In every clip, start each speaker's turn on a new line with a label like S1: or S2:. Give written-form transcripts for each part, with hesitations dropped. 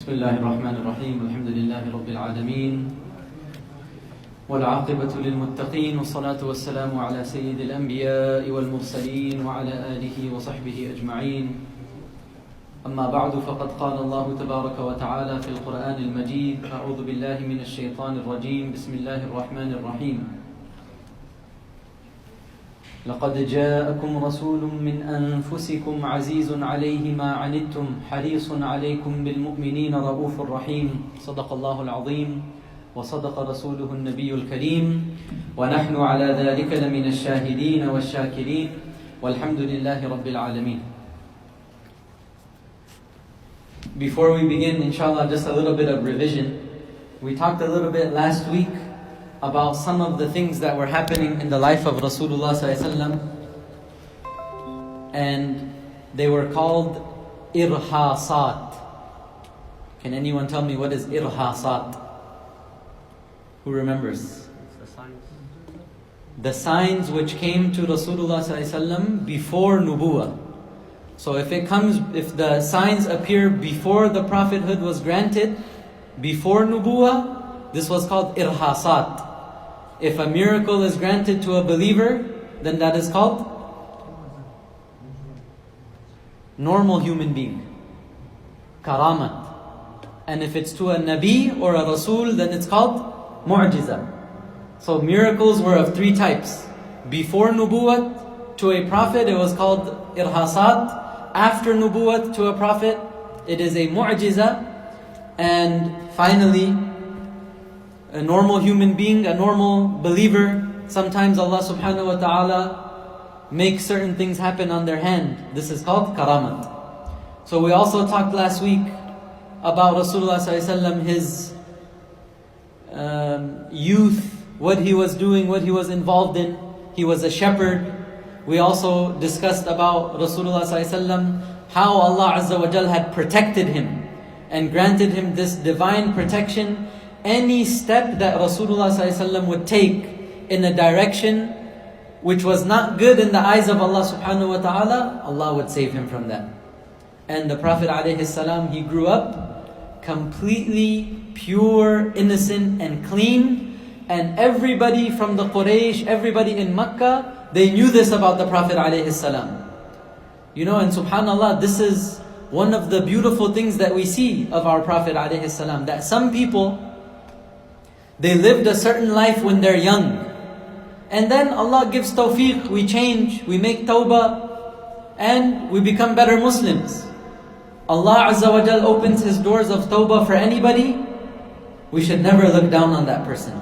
S1: بسم الله الرحمن الرحيم الحمد لله رب العالمين والعاقبة للمتقين والصلاة والسلام على سيد الأنبياء والمرسلين وعلى آله وصحبه أجمعين أما بعد فقد قال الله تبارك وتعالى في القرآن المجيد أعوذ بالله من الشيطان الرجيم بسم الله الرحمن الرحيم لقد جاءكم رسول من أنفسكم عزيز عليه ما عنتم حريص عليكم بالمؤمنين رؤوف رحيم صدق الله العظيم وصدق رسوله النبي الكريم ونحن على ذلك لمن الشاهدين والشاكرين والحمد لله رب العالمين. Before we begin, inshallah, just a little bit of revision. We talked a little bit last week about some of the things that were happening in the life of Rasulullah ﷺ, and they were called irhasat. Can anyone tell me what is irhasat? Who remembers? The signs which came to Rasulullah ﷺ before nubuwah. So if the signs appear before the prophethood was granted, before nubuwah, this was called irhasat. If a miracle is granted to a believer, then that is called normal human being, karamat. And if it's to a nabi or a rasul, then it's called mu'jiza. So miracles were of three types. Before nubuwwat to a prophet, it was called irhasat. After nubuwwat to a prophet, it is a mu'jiza. And finally, a normal human being, a normal believer, sometimes Allah subhanahu wa ta'ala makes certain things happen on their hand. This is called karamat. So we also talked last week about Rasulullah ﷺ, his youth, what he was doing, what he was involved in. He was a shepherd. We also discussed about Rasulullah ﷺ, how Allah Azza wa Jal had protected him and granted him this divine protection. Any step that Rasulullah ﷺ would take in a direction which was not good in the eyes of Allah subhanahu wa ta'ala, Allah would save him from that. And the Prophet ﷺ, he grew up completely pure, innocent and clean. And everybody from the Quraysh, everybody in Makkah, they knew this about the Prophet ﷺ. You know, and subhanAllah, this is one of the beautiful things that we see of our Prophet ﷺ, that some people, they lived a certain life when they're young. And then Allah gives tawfiq, we change, we make tawbah, and we become better Muslims. Allah Azza wa Jal opens His doors of tawbah for anybody. We should never look down on that person,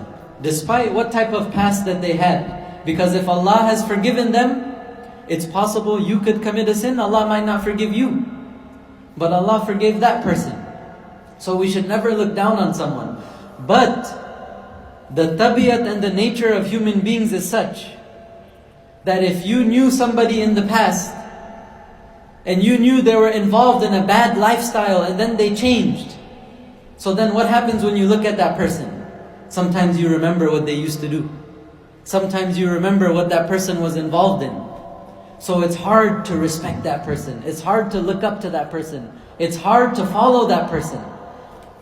S1: despite what type of past that they had. Because if Allah has forgiven them, it's possible you could commit a sin, Allah might not forgive you. But Allah forgave that person. So we should never look down on someone. But the tabiyat and the nature of human beings is such that if you knew somebody in the past and you knew they were involved in a bad lifestyle and then they changed, so then what happens when you look at that person? Sometimes you remember what they used to do. Sometimes you remember what that person was involved in. So it's hard to respect that person. It's hard to look up to that person. It's hard to follow that person.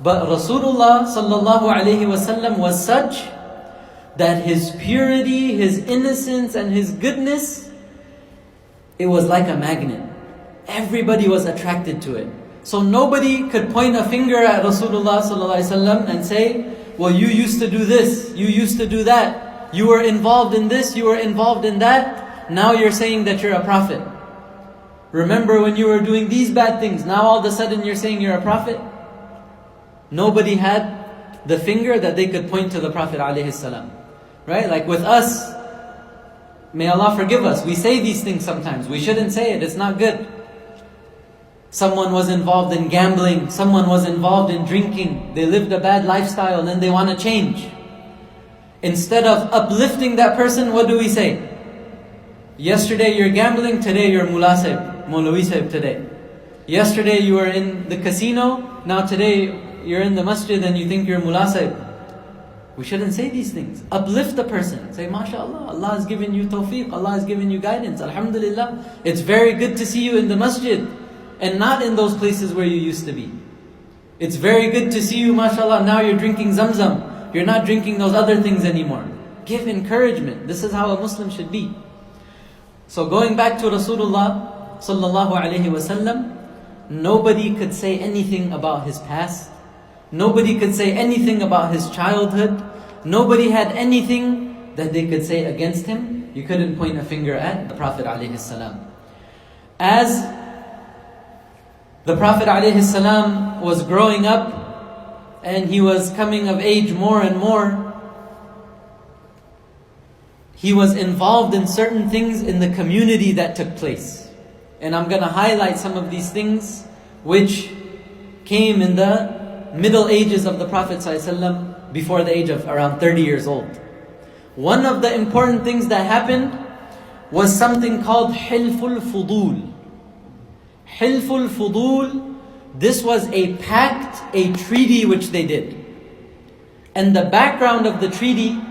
S1: But Rasulullah sallallahu alaihi wasallam was such that his purity, his innocence and his goodness, it was like a magnet. Everybody was attracted to it. So nobody could point a finger at Rasulullah sallallahu alaihi wasallam and say, well, you used to do this, you used to do that, you were involved in this, you were involved in that, now you're saying that you're a prophet. Remember when you were doing these bad things, now all of a sudden you're saying you're a prophet? Nobody had the finger that they could point to the Prophet ﷺ. Right? Like with us, may Allah forgive us, we say these things sometimes. We shouldn't say it, it's not good. Someone was involved in gambling, someone was involved in drinking, they lived a bad lifestyle and then they want to change. Instead of uplifting that person, what do we say? Yesterday you're gambling, today you're Mullah Sahib, Maulwi Sahib today. Yesterday you were in the casino, now today you're in the masjid and you think you're Mullah Sahib. We shouldn't say these things. Uplift the person. Say, MashaAllah, Allah has given you tawfiq, Allah has given you guidance, Alhamdulillah. It's very good to see you in the masjid and not in those places where you used to be. It's very good to see you, mashallah, now you're drinking Zamzam. You're not drinking those other things anymore. Give encouragement. This is how a Muslim should be. So going back to Rasulullah sallallahu alaihi wasallam, nobody could say anything about his past. Nobody could say anything about his childhood. Nobody had anything that they could say against him. You couldn't point a finger at the Prophet alaihi salam. As the Prophet ﷺ was growing up and he was coming of age more and more, he was involved in certain things in the community that took place. And I'm going to highlight some of these things which came in the middle ages of the Prophet ﷺ before the age of around 30 years old. One of the important things that happened was something called Hilful Fudul. Hilful Fudul, this was a pact, a treaty which they did. And the background of the treaty,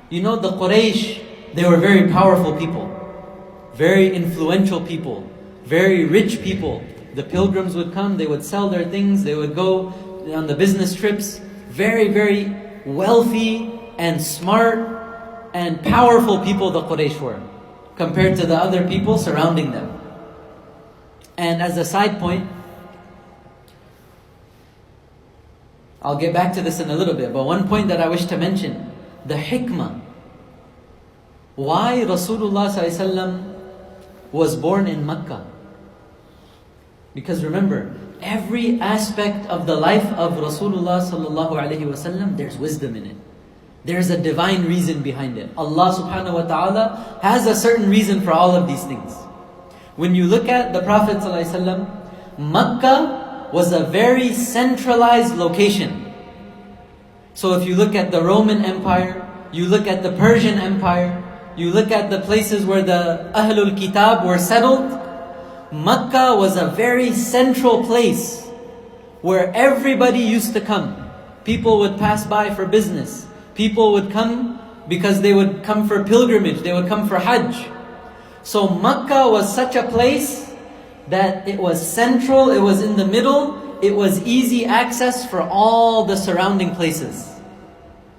S1: you know, the Quraysh, they were very powerful people, very influential people, very rich people. The pilgrims would come, they would sell their things, they would go on the business trips. Very, very wealthy and smart and powerful people the Quraysh were, compared to the other people surrounding them. And as a side point, I'll get back to this in a little bit, but one point that I wish to mention, the hikmah. Why Rasulullah ﷺ was born in Makkah? Because remember, every aspect of the life of Rasulullah ﷺ, there's wisdom in it. There's a divine reason behind it. Allah subhanahu wa ta'ala has a certain reason for all of these things. When you look at the Prophet ﷺ, Makkah was a very centralized location. So if you look at the Roman Empire, you look at the Persian Empire, you look at the places where the Ahlul Kitab were settled, Makkah was a very central place where everybody used to come. People would pass by for business. People would come because they would come for pilgrimage, they would come for Hajj. So Makkah was such a place that it was central, it was in the middle, it was easy access for all the surrounding places.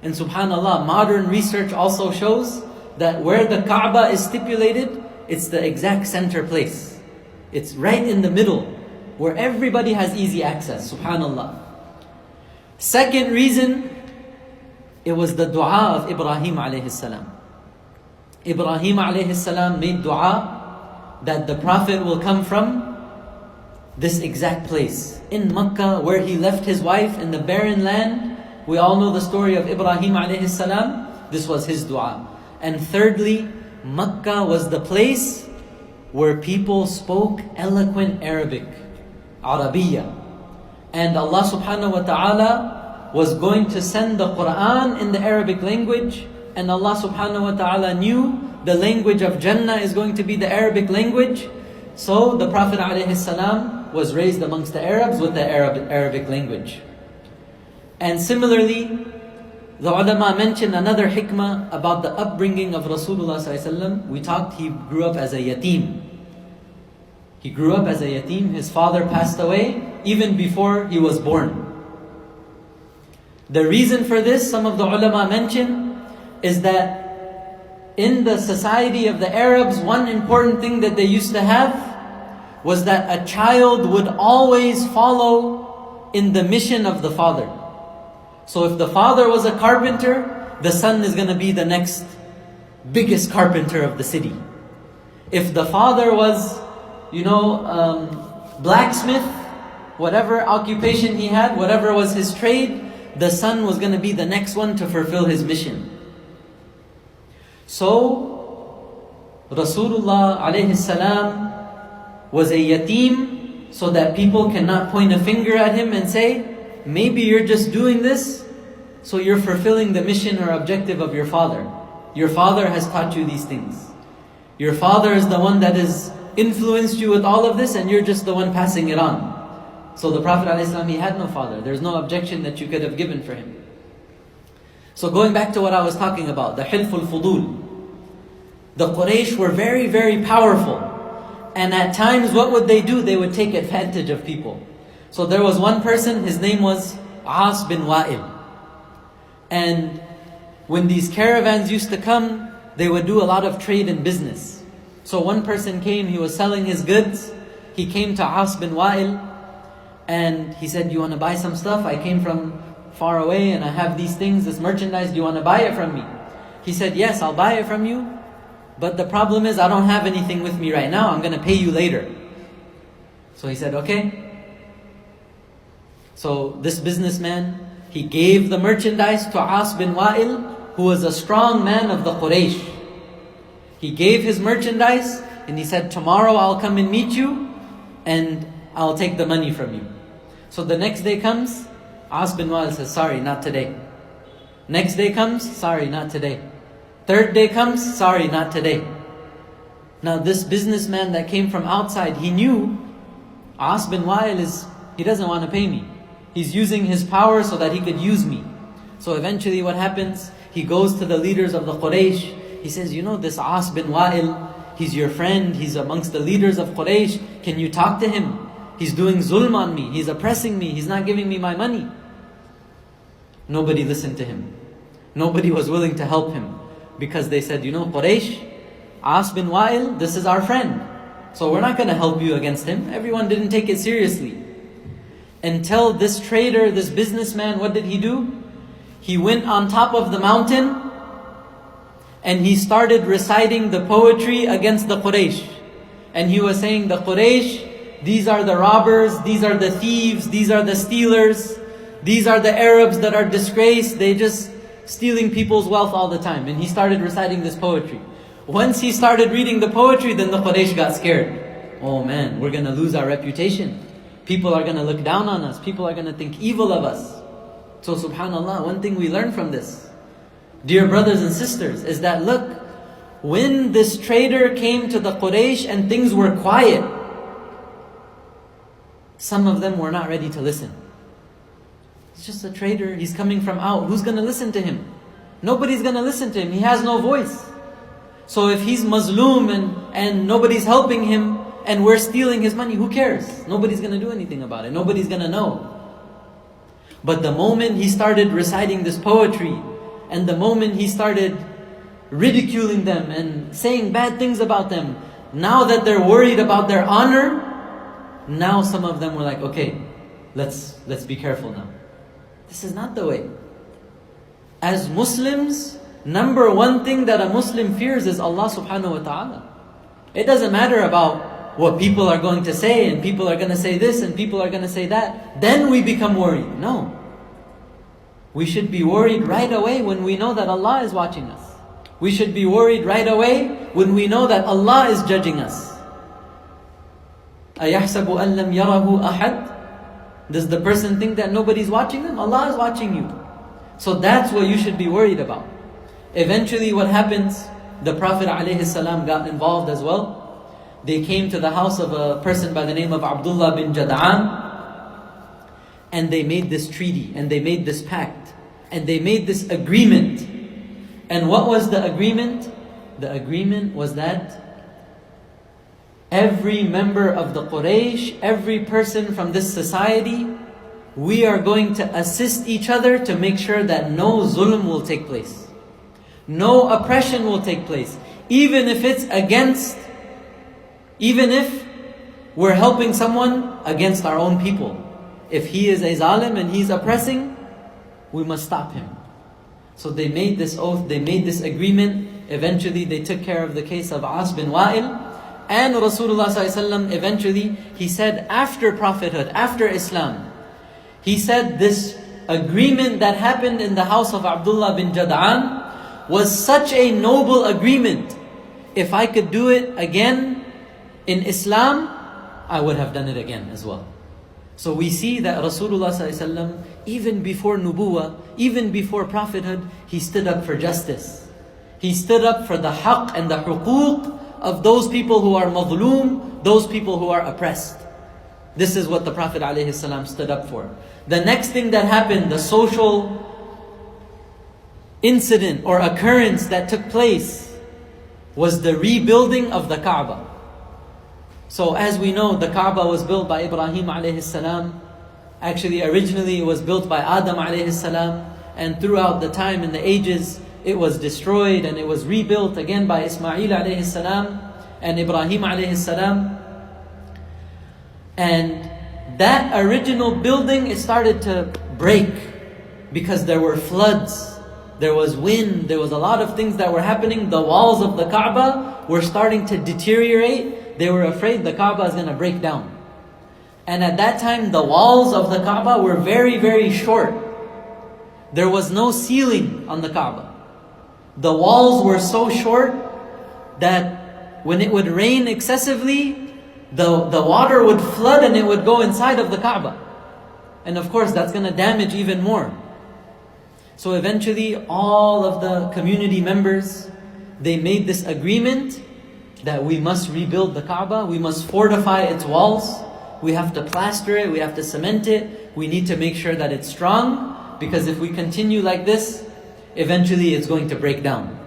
S1: And subhanAllah, modern research also shows that where the Kaaba is stipulated, it's the exact center place. It's right in the middle, where everybody has easy access, subhanAllah. Second reason, it was the dua of Ibrahim alayhi salam. Ibrahim alayhi salam made dua that the Prophet will come from this exact place. In Makkah, where he left his wife in the barren land. We all know the story of Ibrahim alayhi salam. This was his dua. And thirdly, Makkah was the place where people spoke eloquent Arabic, Arabiya. And Allah subhanahu wa ta'ala was going to send the Quran in the Arabic language. And Allah subhanahu wa ta'ala knew the language of Jannah is going to be the Arabic language. So the Prophet ﷺ was raised amongst the Arabs with the Arabic language. And similarly, the ulama mentioned another hikmah about the upbringing of Rasulullah ﷺ. We talked, he grew up as a yatim. He grew up as a yatim. His father passed away even before he was born. The reason for this, some of the ulama mentioned, is that in the society of the Arabs, one important thing that they used to have was that a child would always follow in the mission of the father. So if the father was a carpenter, the son is going to be the next biggest carpenter of the city. If the father was, blacksmith, whatever occupation he had, whatever was his trade, the son was going to be the next one to fulfill his mission. So, Rasulullah alayhi salam was a yatim, so that people cannot point a finger at him and say, maybe you're just doing this, so you're fulfilling the mission or objective of your father. Your father has taught you these things. Your father is the one that has influenced you with all of this, and you're just the one passing it on. So the Prophet ﷺ, he had no father. There's no objection that you could have given for him. So going back to what I was talking about, the Hilful Fudul. The Quraysh were very, very powerful. And at times, what would they do? They would take advantage of people. So there was one person, his name was As bin Wa'il. And when these caravans used to come, they would do a lot of trade and business. So one person came, he was selling his goods. He came to As bin Wa'il and he said, "You want to buy some stuff? I came from far away and I have these things, this merchandise. Do you want to buy it from me?" He said, "Yes, I'll buy it from you. But the problem is I don't have anything with me right now. I'm going to pay you later." So he said, "Okay." So this businessman, he gave the merchandise to As bin Wa'il, who was a strong man of the Quraysh. He gave his merchandise and he said, "Tomorrow I'll come and meet you and I'll take the money from you." So the next day comes, As bin Wa'il says, "Sorry, not today." Next day comes, "Sorry, not today." Third day comes, "Sorry, not today." Now this businessman that came from outside, he knew As bin Wa'il he doesn't want to pay me. He's using his power so that he could use me. So eventually what happens? He goes to the leaders of the Quraysh. He says, "You know this As bin Wa'il, he's your friend, he's amongst the leaders of Quraysh. Can you talk to him? He's doing zulm on me, he's oppressing me, he's not giving me my money." Nobody listened to him. Nobody was willing to help him. Because they said, "You know, Quraysh, As bin Wa'il, this is our friend. So we're not going to help you against him." Everyone didn't take it seriously. Until this trader, this businessman, what did he do? He went on top of the mountain and he started reciting the poetry against the Quraysh. And he was saying, "The Quraysh, these are the robbers, these are the thieves, these are the stealers, these are the Arabs that are disgraced, they just stealing people's wealth all the time." And he started reciting this poetry. Once he started reading the poetry, then the Quraysh got scared. "Oh man, we're going to lose our reputation. People are going to look down on us. People are going to think evil of us." So subhanAllah, one thing we learn from this, dear brothers and sisters, is that look, when this trader came to the Quraysh and things were quiet, some of them were not ready to listen. It's just a trader, he's coming from out. Who's going to listen to him? Nobody's going to listen to him. He has no voice. So if he's mazloom and nobody's helping him and we're stealing his money, who cares? Nobody's going to do anything about it. Nobody's going to know. But the moment he started reciting this poetry, and the moment he started ridiculing them and saying bad things about them, now that they're worried about their honor, now some of them were like, "Okay, let's be careful now." This is not the way. As Muslims, number one thing that a Muslim fears is Allah subhanahu wa ta'ala. It doesn't matter about what people are going to say, and people are going to say this, and people are going to say that. Then we become worried. No. We should be worried right away when we know that Allah is watching us. We should be worried right away when we know that Allah is judging us. أَيَحْسَبُ أَن لَمْ يَرَهُ أَحَدٌ? Does the person think that nobody's watching them? Allah is watching you. So that's what you should be worried about. Eventually what happens? The Prophet ﷺ got involved as well. They came to the house of a person by the name of Abdullah bin Jad'an, and they made this treaty, and they made this pact, and they made this agreement. And what was the agreement? The agreement was that every member of the Quraysh, every person from this society, we are going to assist each other to make sure that no zulm will take place. No oppression will take place. Even if we're helping someone against our own people. If he is a zalim and he's oppressing, we must stop him. So they made this oath, they made this agreement. Eventually they took care of the case of As bin Wa'il. And Rasulullah ﷺ eventually, he said after prophethood, after Islam, he said this agreement that happened in the house of Abdullah bin Jad'an was such a noble agreement. If I could do it again in Islam, I would have done it again as well. So we see that Rasulullah ﷺ, even before nubuwah, even before prophethood, he stood up for justice. He stood up for the haqq and the huquq of those people who are madhloom, those people who are oppressed. This is what the Prophet ﷺ stood up for. The next thing that happened, the social incident or occurrence that took place, was the rebuilding of the Kaaba. So as we know, the Kaaba was built by Ibrahim alayhi salam. Actually, originally it was built by Adam alayhi salam, and throughout the time and the ages, it was destroyed and it was rebuilt again by Ismail alayhi salam and Ibrahim alayhi salam. And that original building, it started to break because there were floods, there was wind, there was a lot of things that were happening. The walls of the Kaaba were starting to deteriorate. They were afraid the Kaaba is going to break down. And at that time, the walls of the Kaaba were very, very short. There was no ceiling on the Kaaba. The walls were so short that when it would rain excessively, the water would flood and it would go inside of the Kaaba. And of course, that's going to damage even more. So eventually, all of the community members, they made this agreement that we must rebuild the Kaaba, we must fortify its walls, we have to plaster it, we have to cement it, we need to make sure that it's strong, because if we continue like this, eventually it's going to break down.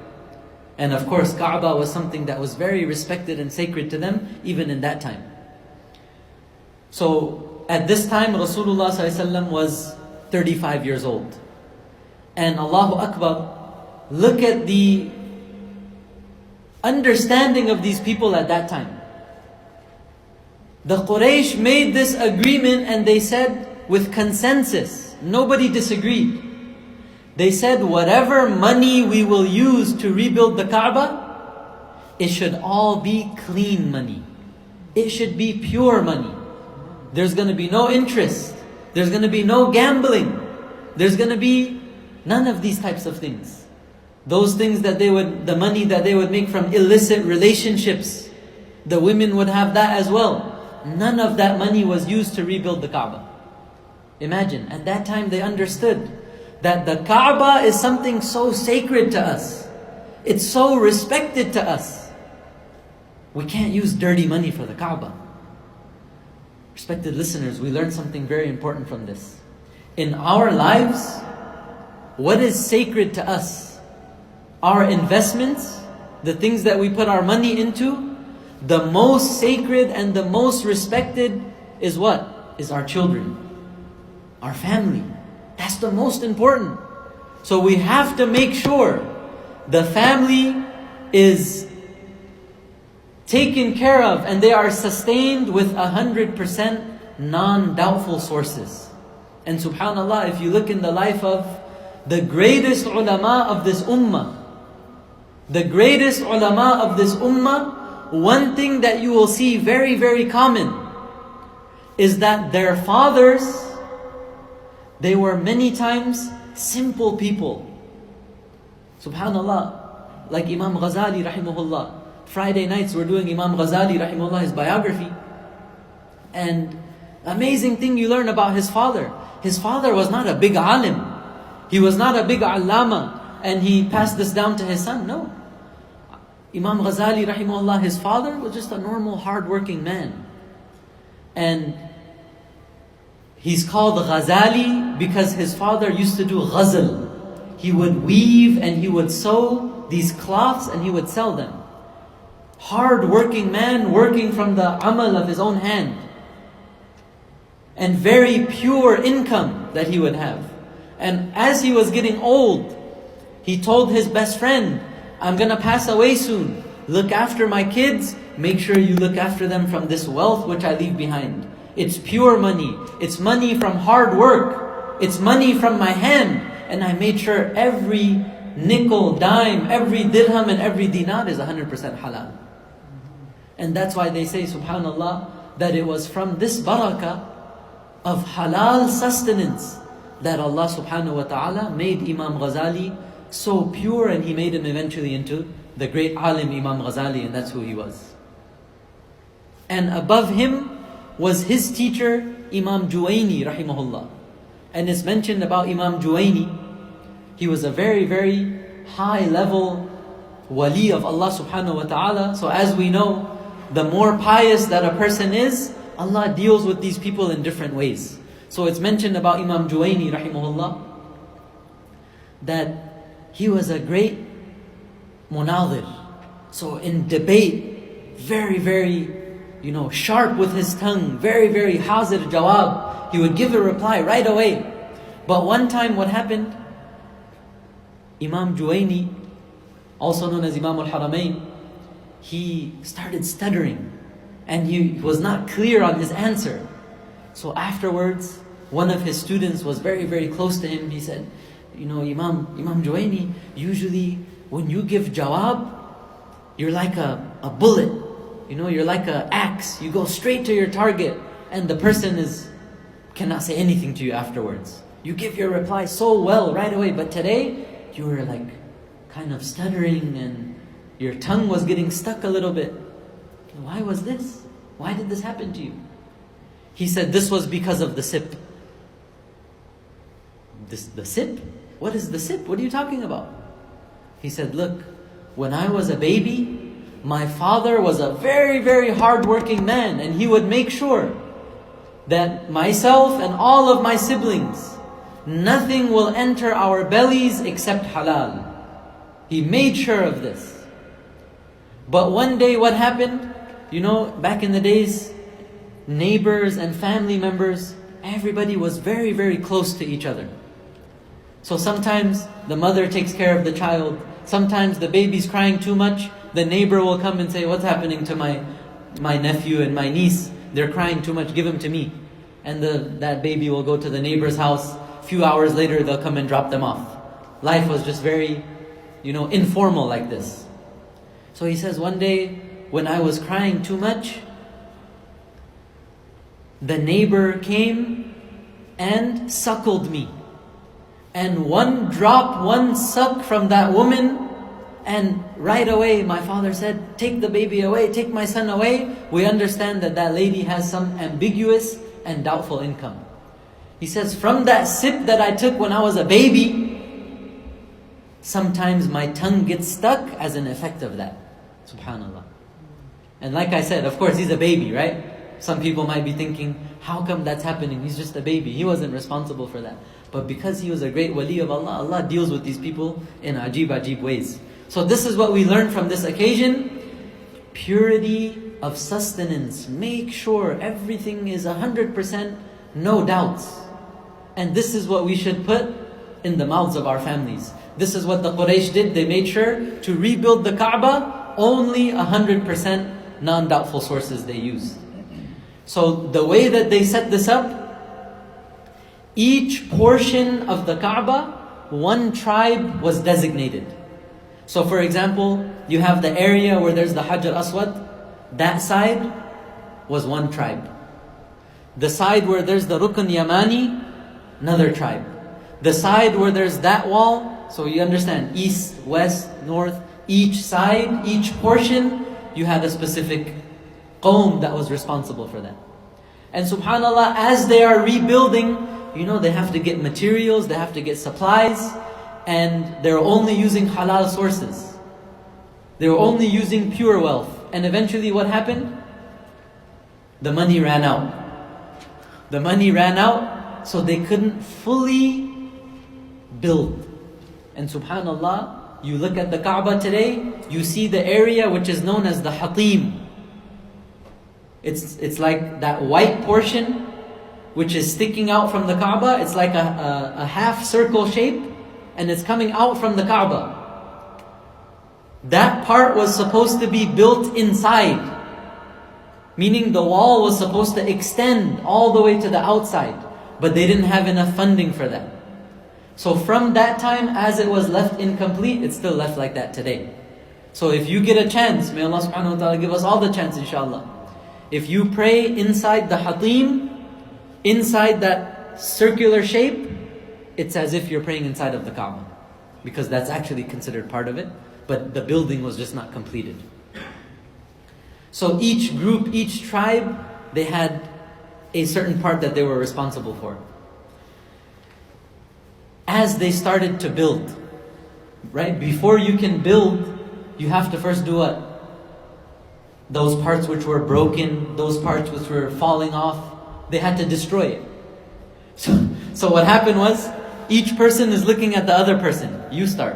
S1: And of course, Kaaba was something that was very respected and sacred to them, even in that time. So at this time, Rasulullah ﷺ was 35 years old. And Allahu Akbar, look at the understanding of these people at that time. The Quraysh made this agreement and they said with consensus, nobody disagreed. They said, whatever money we will use to rebuild the Kaaba, it should all be clean money. It should be pure money. There's going to be no interest. There's going to be no gambling. There's going to be none of these types of things. Those things that the money that they would make from illicit relationships, the women would have that as well. None of that money was used to rebuild the Kaaba. Imagine, at that time they understood that the Kaaba is something so sacred to us. It's so respected to us. We can't use dirty money for the Kaaba. Respected listeners, we learned something very important from this. In our lives, what is sacred to us? Our investments, the things that we put our money into, the most sacred and the most respected is what? Is our children, our family. That's the most important. So we have to make sure the family is taken care of and they are sustained with 100% non-doubtful sources. And subhanAllah, if you look in the life of the greatest ulama of this ummah, the greatest ulama of this ummah, one thing that you will see very, very common is that their fathers, they were many times simple people. Subhanallah, like Imam Ghazali rahimahullah. Friday nights we're doing Imam Ghazali rahimahullah, his biography. And amazing thing you learn about his father. His father was not a big alim. He was not a big allama and he passed this down to his son. No. Imam Ghazali rahimahullah, his father was just a normal hard-working man. And he's called Ghazali because his father used to do ghazal. He would weave and he would sew these cloths and he would sell them. Hard-working man, working from the amal of his own hand. And very pure income that he would have. And as he was getting old, he told his best friend, I'm going to pass away soon. Look after my kids. Make sure you look after them from this wealth which I leave behind. It's pure money. It's money from hard work. It's money from my hand. And I made sure every nickel, dime, every dirham and every dinar is 100% halal. And that's why they say, subhanallah, that it was from this barakah of halal sustenance that Allah subhanahu wa ta'ala made Imam Ghazali so pure, and He made him eventually into the great alim Imam Ghazali, and that's who he was. And above him was his teacher Imam Juwayni rahimahullah. And it's mentioned about Imam Juwayni, he was a very, very high level wali of Allah subhanahu wa ta'ala. So as we know, the more pious that a person is, Allah deals with these people in different ways. So it's mentioned about Imam Juwayni rahimahullah that he was a great munadir. So in debate, very, very sharp with his tongue, very, very hazir jawab. He would give a reply right away. But one time what happened? Imam Juwayni, also known as Imam al-Haramain, he started stuttering and he was not clear on his answer. So afterwards, one of his students was very, very close to him. He said, Imam Juwayni, usually when you give jawab, you're like a bullet. You're like an axe. You go straight to your target and the person cannot say anything to you afterwards. You give your reply so well right away, but today you were like kind of stuttering and your tongue was getting stuck a little bit. Why was this? Why did this happen to you? He said this was because of the sip. The sip? What is the sip? What are you talking about? He said, look, when I was a baby, my father was a very, very hard-working man, and he would make sure that myself and all of my siblings, nothing will enter our bellies except halal. He made sure of this. But one day what happened? Back in the days, neighbors and family members, everybody was very, very close to each other. So sometimes the mother takes care of the child. Sometimes the baby's crying too much. The neighbor will come and say, what's happening to my nephew and my niece? They're crying too much, give them to me. And that baby will go to the neighbor's house. A few hours later, they'll come and drop them off. Life was just very, informal like this. So he says, one day, when I was crying too much, the neighbor came and suckled me. And one drop, one suck from that woman, and right away my father said, take the baby away, take my son away. We understand that lady has some ambiguous and doubtful income. He says, from that sip that I took when I was a baby, sometimes my tongue gets stuck as an effect of that. Subhanallah. And like I said, of course he's a baby, right? Some people might be thinking, how come that's happening? He's just a baby. He wasn't responsible for that. But because he was a great wali of Allah, Allah deals with these people in ajib ways. So this is what we learn from this occasion. Purity of sustenance. Make sure everything is 100%, no doubts. And this is what we should put in the mouths of our families. This is what the Quraysh did. They made sure to rebuild the Kaaba, only 100% non-doubtful sources they used. So the way that they set this up, each portion of the Kaaba, one tribe was designated. So for example, you have the area where there's the Hajar Aswad, that side was one tribe. The side where there's the Rukn Yamani, another tribe. The side where there's that wall, so you understand, east, west, north, each side, each portion, you had a specific qawm that was responsible for that. And subhanAllah, as they are rebuilding, they have to get materials, they have to get supplies, and they're only using halal sources. They were only using pure wealth. And eventually what happened? The money ran out. The money ran out, so they couldn't fully build. And subhanAllah, you look at the Kaaba today, you see the area which is known as the Hatim. It's like that white portion which is sticking out from the Kaaba. It's like a half circle shape, and it's coming out from the Kaaba. That part was supposed to be built inside, meaning the wall was supposed to extend all the way to the outside, but they didn't have enough funding for that. So from that time, as it was left incomplete, it's still left like that today. So if you get a chance, may Allah subhanahu wa ta'ala give us all the chance inshallah. If you pray inside the Hatim, inside that circular shape, it's as if you're praying inside of the Kaaba, because that's actually considered part of it, but the building was just not completed. So each group, each tribe, they had a certain part that they were responsible for. As they started to build, right? Before you can build, you have to first do what? Those parts which were broken, those parts which were falling off, they had to destroy it. So what happened was, each person is looking at the other person. You start.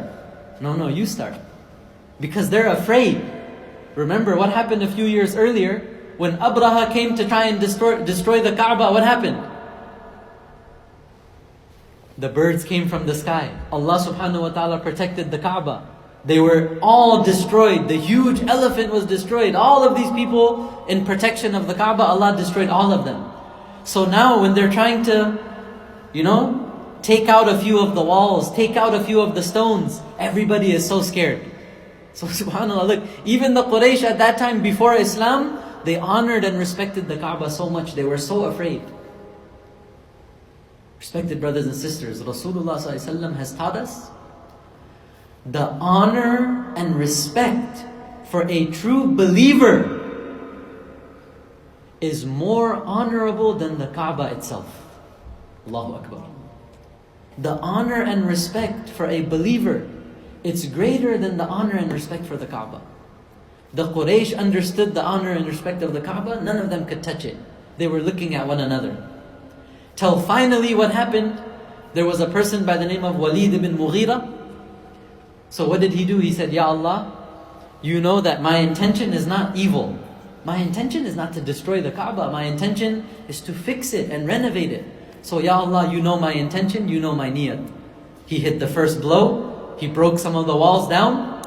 S1: No, you start. Because they're afraid. Remember what happened a few years earlier When Abraha came to try and destroy the Kaaba, what happened? The birds came from the sky. Allah subhanahu wa ta'ala protected the Kaaba. They were all destroyed. The huge elephant was destroyed. All of these people in protection of the Kaaba, Allah destroyed all of them. So now when they're trying to, take out a few of the walls, take out a few of the stones, everybody is so scared. So subhanAllah, look, even the Quraysh at that time before Islam, they honored and respected the Kaaba so much. They were so afraid. Respected brothers and sisters, Rasulullah ﷺ has taught us the honor and respect for a true believer is more honorable than the Kaaba itself. Allahu Akbar. The honor and respect for a believer, it's greater than the honor and respect for the Kaaba. The Quraysh understood the honor and respect of the Kaaba. None of them could touch it. They were looking at one another. Till finally what happened? There was a person by the name of Walid ibn Mughira. So what did he do? He said, Ya Allah, you know that my intention is not evil. My intention is not to destroy the Kaaba. My intention is to fix it and renovate it. So Ya Allah, you know my intention, you know my niyat. He hit the first blow. He broke some of the walls down.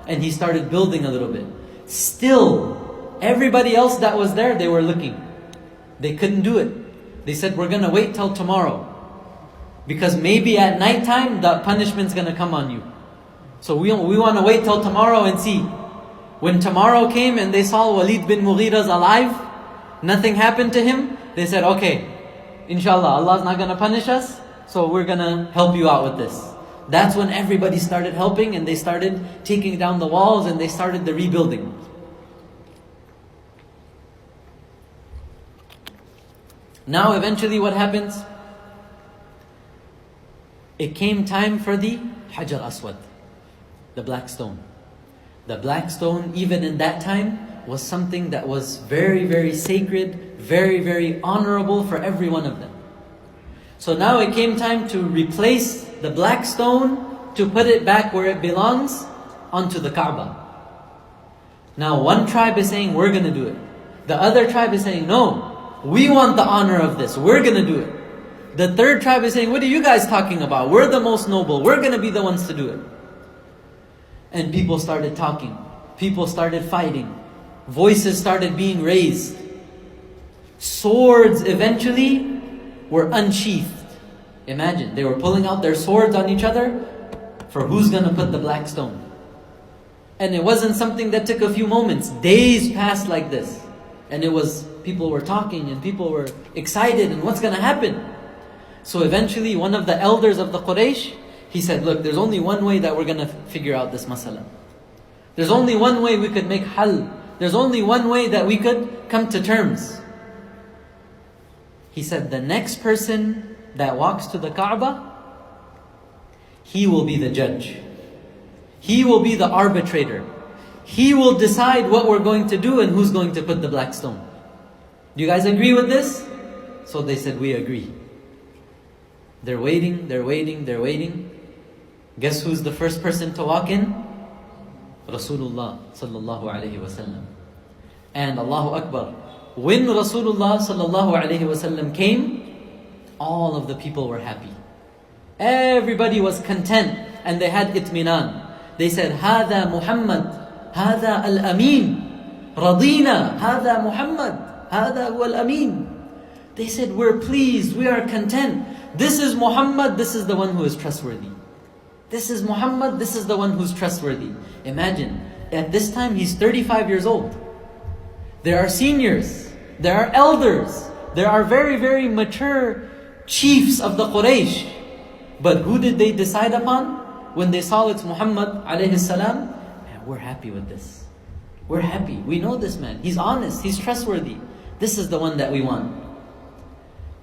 S1: And he started building a little bit. Still, everybody else that was there, they were looking. They couldn't do it. They said, we're going to wait till tomorrow. Because maybe at nighttime, the punishment's going to come on you. So we want to wait till tomorrow and see. When tomorrow came and they saw Walid bin Mughira's alive, nothing happened to him, they said, okay, inshallah, Allah's not going to punish us, so we're going to help you out with this. That's when everybody started helping and they started taking down the walls and they started the rebuilding. Now eventually what happens? It came time for the Hajar Aswad, the black stone. The black stone, even in that time, was something that was very, very sacred, very, very honorable for every one of them. So now it came time to replace the black stone, to put it back where it belongs, onto the Kaaba. Now one tribe is saying, we're going to do it. The other tribe is saying, no, we want the honor of this, we're going to do it. The third tribe is saying, what are you guys talking about? We're the most noble, we're going to be the ones to do it. And people started talking. People started fighting. Voices started being raised. Swords eventually were unsheathed. Imagine, they were pulling out their swords on each other for who's going to put the black stone. And it wasn't something that took a few moments. Days passed like this. And it was, people were talking and people were excited and what's going to happen? So eventually one of the elders of the Quraysh, he said, look, there's only one way that we're going to figure out this masala. There's only one way we could make hal. There's only one way that we could come to terms. He said, the next person that walks to the Kaaba, he will be the judge. He will be the arbitrator. He will decide what we're going to do and who's going to put the black stone. Do you guys agree with this? So they said, we agree. They're waiting, they're waiting, they're waiting. Guess who's the first person to walk in? Rasulullah sallallahu alayhi wasallam. And Allahu Akbar, when Rasulullah sallallahu alayhi wasallam came, all of the people were happy. Everybody was content and they had itminan. They said, هذا Muhammad, هذا al-Amin, radina, هذا Muhammad, هذا هو al-Amin. They said, we're pleased, we are content. This is Muhammad, this is the one who is trustworthy. This is Muhammad, this is the one who's trustworthy. Imagine, at this time he's 35 years old. There are seniors, there are elders, there are very, very mature chiefs of the Quraysh. But who did they decide upon? When they saw it's Muhammad alayhi salam, we're happy with this. We're happy. We know this man. He's honest. He's trustworthy. This is the one that we want.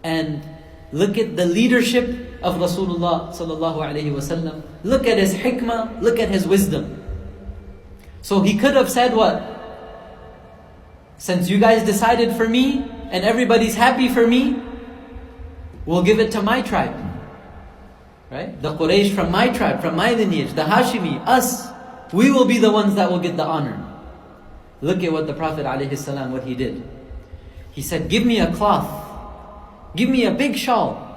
S1: And look at the leadership of Rasulullah sallallahu alayhi wasallam. Look at his hikmah. Look at his wisdom. So he could have said what? Since you guys decided for me and everybody's happy for me, we'll give it to my tribe. Right? The Quraysh from my tribe, from my lineage, the Hashimi, us, we will be the ones that will get the honor. Look at what the Prophet ﷺ, what he did. He said, give me a cloth. Give me a big shawl.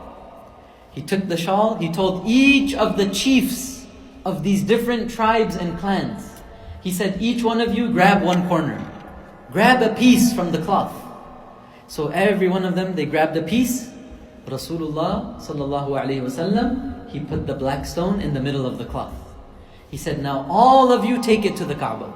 S1: He took the shawl, he told each of the chiefs of these different tribes and clans. He said, each one of you grab one corner. Grab a piece from the cloth. So every one of them, they grabbed a piece. Rasulullah sallallahu alaihi wasallam, he put the black stone in the middle of the cloth. He said, now all of you take it to the Kaaba.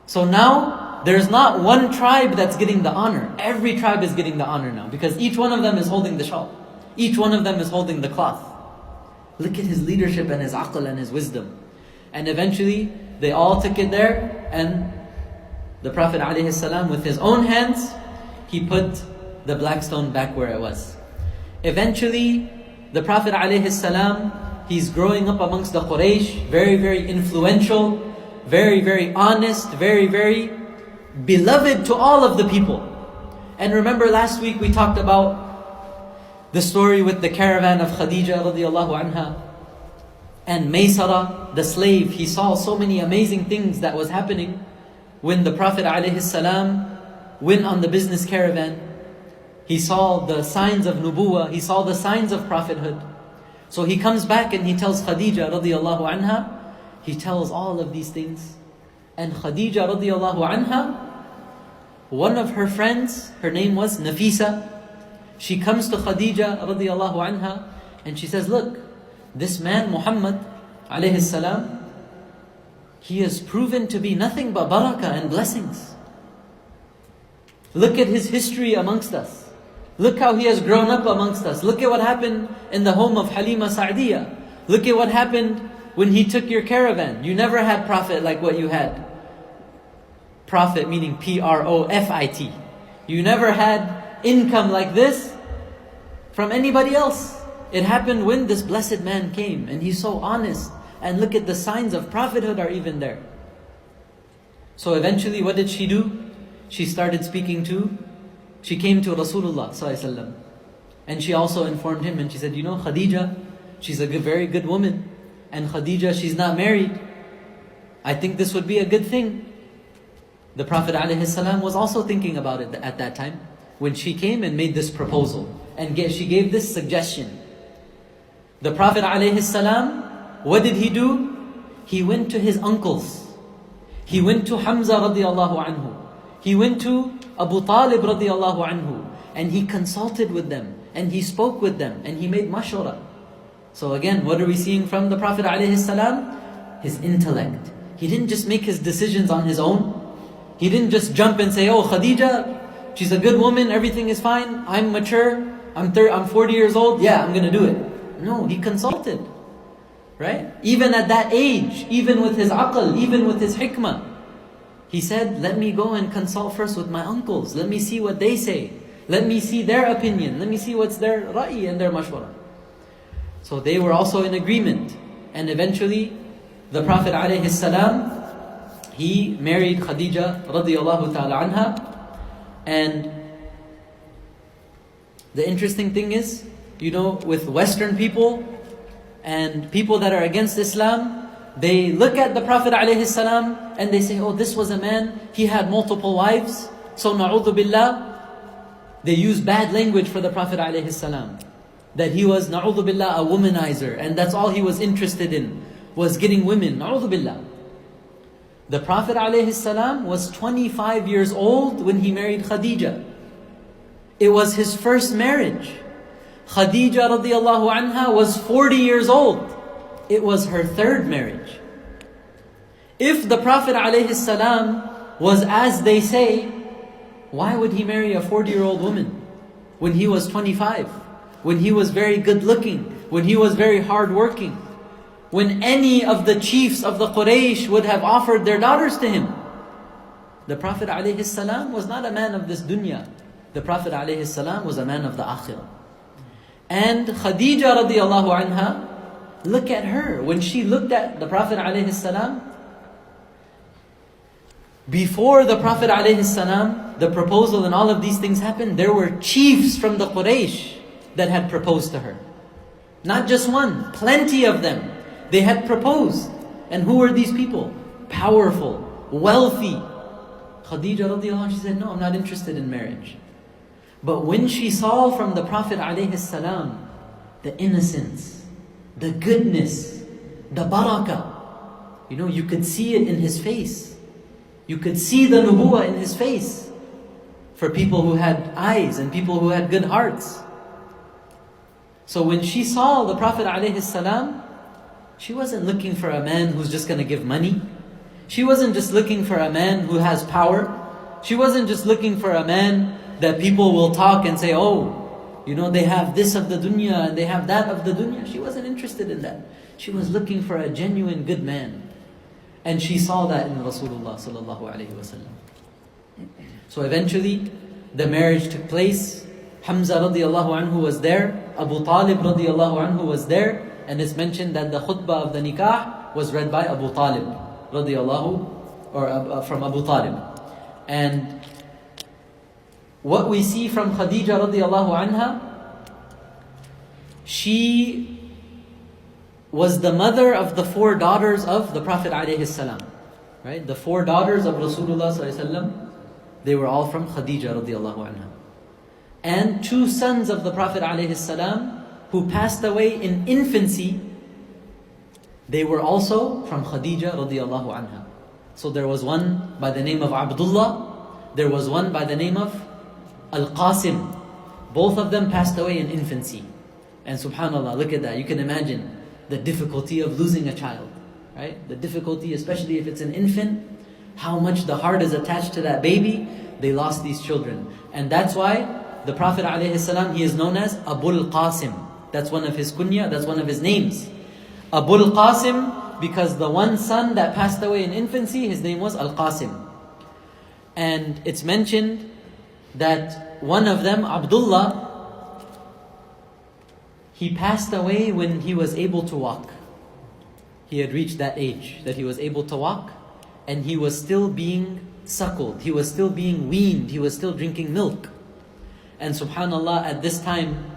S1: So now, there's not one tribe that's getting the honor. Every tribe is getting the honor now, because each one of them is holding the shawl. Each one of them is holding the cloth. Look at his leadership and his aql and his wisdom. And eventually, they all took it there, and the Prophet ﷺ, with his own hands, he put the black stone back where it was. Eventually, the Prophet ﷺ, he's growing up amongst the Quraysh, very, very influential, very, very honest, very, very beloved to all of the people. And remember last week we talked about the story with the caravan of Khadija radiallahu anha. And Maysara, the slave, he saw so many amazing things that was happening when the Prophet ﷺ went on the business caravan. He saw the signs of nubuwah, he saw the signs of prophethood. So he comes back and he tells Khadija radiallahu anha, he tells all of these things. And Khadija radiallahu anha, one of her friends, her name was Nafisa. She comes to Khadija radiallahu anha and she says, look, this man Muhammad alayhi salam, he has proven to be nothing but barakah and blessings. Look at his history amongst us. Look how he has grown up amongst us. Look at what happened in the home of Halima Sa'diyah. Look at what happened when he took your caravan. You never had Prophet like what you had. Profit meaning Profit. You never had income like this from anybody else. It happened when this blessed man came, and he's so honest. And look at the signs of prophethood are even there. So eventually, what did she do? She started speaking to, she came to Rasulullah ﷺ, and she also informed him, and she said, you know, Khadija, she's a very good woman, and Khadija, she's not married. I think this would be a good thing. The Prophet ﷺ was also thinking about it at that time, when she came and made this proposal, and she gave this suggestion. The Prophet ﷺ, what did he do? He went to his uncles. He went to Hamza radiallahu anhu. He went to Abu Talib radiallahu anhu. And he consulted with them. And he spoke with them. And he made mashwara. So again, what are we seeing from the Prophet ﷺ? His intellect. He didn't just make his decisions on his own. He didn't just jump and say, oh, Khadija, she's a good woman, everything is fine, I'm mature, I'm 40 years old, yeah, I'm going to do it. No, he consulted. Right? Even at that age, even with his aql, even with his hikmah, he said, let me go and consult first with my uncles. Let me see what they say. Let me see their opinion. Let me see what's their ra'i and their mashwara. So they were also in agreement. And eventually, the Prophet ﷺ, he married Khadija radiyallahu ta'ala anha. And the interesting thing is, you know, with Western people and people that are against Islam, they look at the Prophet ﷺ and they say, oh, this was a man, he had multiple wives, so na'udhu billah. They use bad language for the Prophet ﷺ, that he was, na'udhu billah, a womanizer, and that's all he was interested in, was getting women, na'udhu billah. The Prophet ﷺ was 25 years old when he married Khadija. It was his first marriage. Khadija radiallahu anha was 40 years old. It was her third marriage. If the Prophet ﷺ was as they say, why would he marry a 40-year-old woman when he was 25? When he was very good looking? When he was very hard working? When any of the chiefs of the Quraysh would have offered their daughters to him? The Prophet ﷺ was not a man of this dunya. The Prophet ﷺ was a man of the akhirah. And Khadija radiallahu anha, look at her. When she looked at the Prophet ﷺ, before the Prophet ﷺ, the proposal and all of these things happened, there were chiefs from the Quraysh that had proposed to her. Not just one, plenty of them. They had proposed. And who were these people? Powerful, wealthy. Khadija radiallahu anha, she said, no, I'm not interested in marriage. But when she saw from the Prophet ﷺ the innocence, the goodness, the barakah, you could see it in his face. You could see the nubuwah in his face for people who had eyes and people who had good hearts. So when she saw the Prophet ﷺ, she wasn't looking for a man who's just going to give money. She wasn't just looking for a man who has power. She wasn't just looking for a man that people will talk and say, they have this of the dunya and they have that of the dunya. She wasn't interested in that. She was looking for a genuine good man. And she saw that in Rasulullah sallallahu alaihi wasallam. So eventually, the marriage took place. Hamza radiallahu anhu was there. Abu Talib radiallahu anhu was there. And it's mentioned that the khutbah of the nikah was read by Abu Talib from Abu Talib. And what we see from Khadija radiallahu anha, she was the mother of the 4 daughters of the Prophet ﷺ. Right? The 4 daughters of Rasulullah ﷺ, they were all from Khadija radiallahu anha. And 2 sons of the Prophet ﷺ who passed away in infancy, they were also from Khadija radiallahu anha. So there was one by the name of Abdullah, there was one by the name of Al-Qasim. Both of them passed away in infancy. And subhanAllah, look at that. You can imagine the difficulty of losing a child, right? The difficulty, especially if it's an infant, how much the heart is attached to that baby. They lost these children. And that's why the Prophet ﷺ, he is known as Abul Qasim. That's one of his kunya, that's one of his names. Abul Qasim, because the one son that passed away in infancy, his name was Al-Qasim. And it's mentioned that one of them, Abdullah, he passed away when he was able to walk. He had reached that age that he was able to walk, and he was still being suckled, he was still being weaned, he was still drinking milk. And subhanAllah, at this time,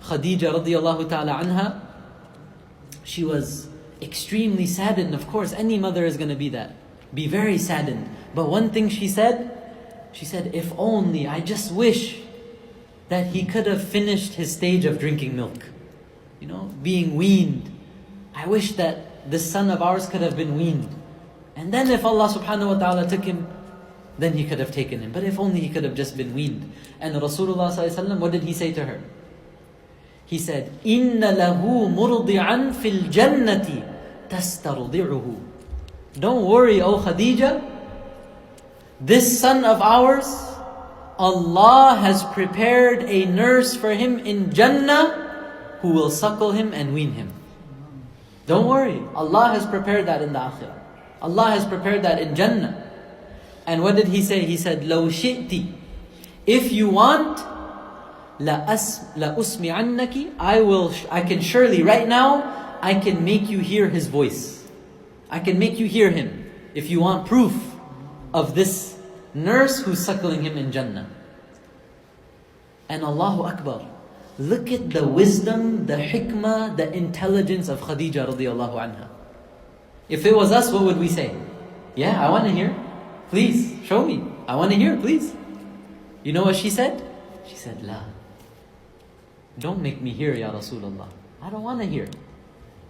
S1: Khadija radiallahu ta'ala anha, she was extremely saddened. Of course, any mother is going to be very saddened. But one thing she said, if only, I just wish that he could have finished his stage of drinking milk. Being weaned. I wish that this son of ours could have been weaned. And then if Allah subhanahu wa ta'ala took him, then he could have taken him. But if only he could have just been weaned. And Rasulullah sallallahu alaihi wasallam, what did he say to her? He said, "Inna lahu murdi'an fil jannati tastardi'uhu." Don't worry, O Khadija. This son of ours, Allah has prepared a nurse for him in Jannah who will suckle him and wean him. Don't worry, Allah has prepared that in the Akhirah. Allah has prepared that in Jannah. And what did he say? He said, "Law shi'ti." If you want, la usmi'annaki, I can surely, right now, I can make you hear his voice. I can make you hear him. If you want proof of this nurse who's suckling him in Jannah. And Allahu Akbar, look at the wisdom, the hikmah, the intelligence of Khadija radiallahu anha. If it was us, what would we say? Yeah, I want to hear. Please, show me. I want to hear, please. You know what she said? She said, "La. Don't make me hear, Ya Rasulullah. I don't want to hear.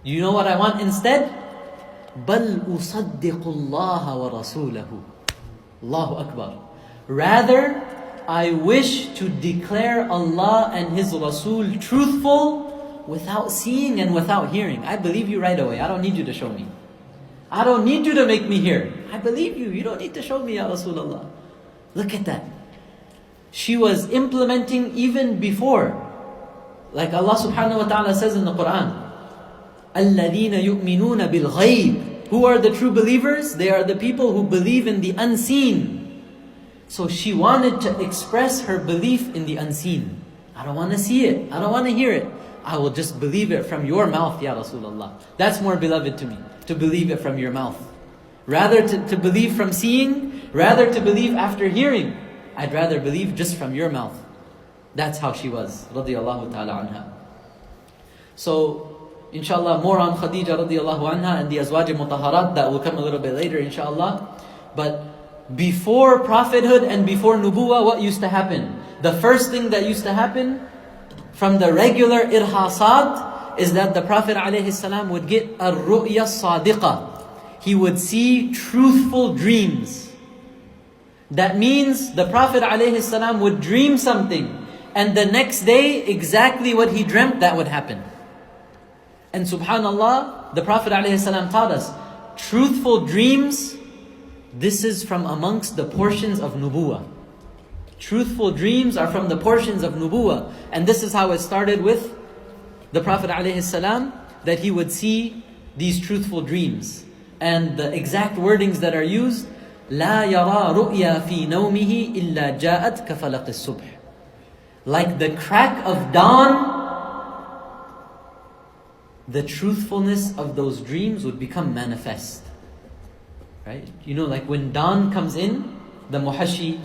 S1: You know what I want instead? بَلْ أُصَدِّقُ اللَّهَ وَرَسُولَهُ." Allahu Akbar. Rather, I wish to declare Allah and His Rasul truthful without seeing and without hearing. I believe you right away. I don't need you to show me. I don't need you to make me hear. I believe you. You don't need to show me, Ya Rasulullah. Look at that. She was implementing even before. Like Allah subhanahu wa ta'ala says in the Quran, الَّذِينَ يُؤْمِنُونَ بِالْغَيْبِ. Who are the true believers? They are the people who believe in the unseen. So she wanted to express her belief in the unseen. I don't want to see it. I don't want to hear it. I will just believe it from your mouth, Ya Rasulullah. That's more beloved to me, to believe it from your mouth. Rather to believe from seeing, rather to believe after hearing. I'd rather believe just from your mouth. That's how she was, radiyallahu ta'ala anha. So, inshallah, more on Khadija radiyallahu anha and the Azwaj Mutahharat, that will come a little bit later, inshallah. But before prophethood and before nubuwah, what used to happen? the first thing that used to happen from the regular irhasat is that the Prophet ﷺ would get a ru'ya sadiqa. He would see truthful dreams. That means the Prophet ﷺ would dream something, and the next day, exactly what he dreamt, that would happen. And subhanallah, the Prophet ﷺ taught us, truthful dreams, this is from amongst the portions of nubuwah. Truthful dreams are from the portions of nubuwah. And this is how it started with the Prophet ﷺ, that he would see these truthful dreams. And the exact wordings that are used, لا يرى رؤيا في نومه إلا جاءت كفلق الصبح. Like the crack of dawn, the truthfulness of those dreams would become manifest. Right? You know, like when dawn comes in, the muhashi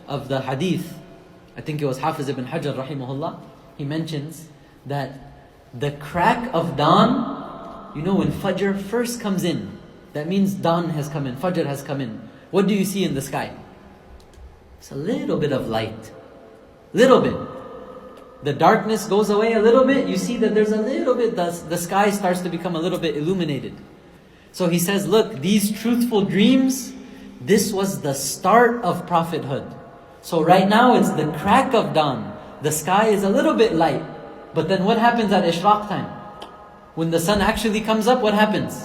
S1: of the hadith, I think it was Hafiz ibn Hajar rahimahullah, he mentions that the crack of dawn, you know, when Fajr first comes in, that means dawn has come in, Fajr has come in. What do you see in the sky? It's a little bit of light. Little bit. The darkness goes away a little bit, you see that there's a little bit, the sky starts to become a little bit illuminated. So he says, look, these truthful dreams, this was the start of prophethood. So right now it's the crack of dawn. The sky is a little bit light. But then what happens at Ishraq time? When the sun actually comes up, what happens?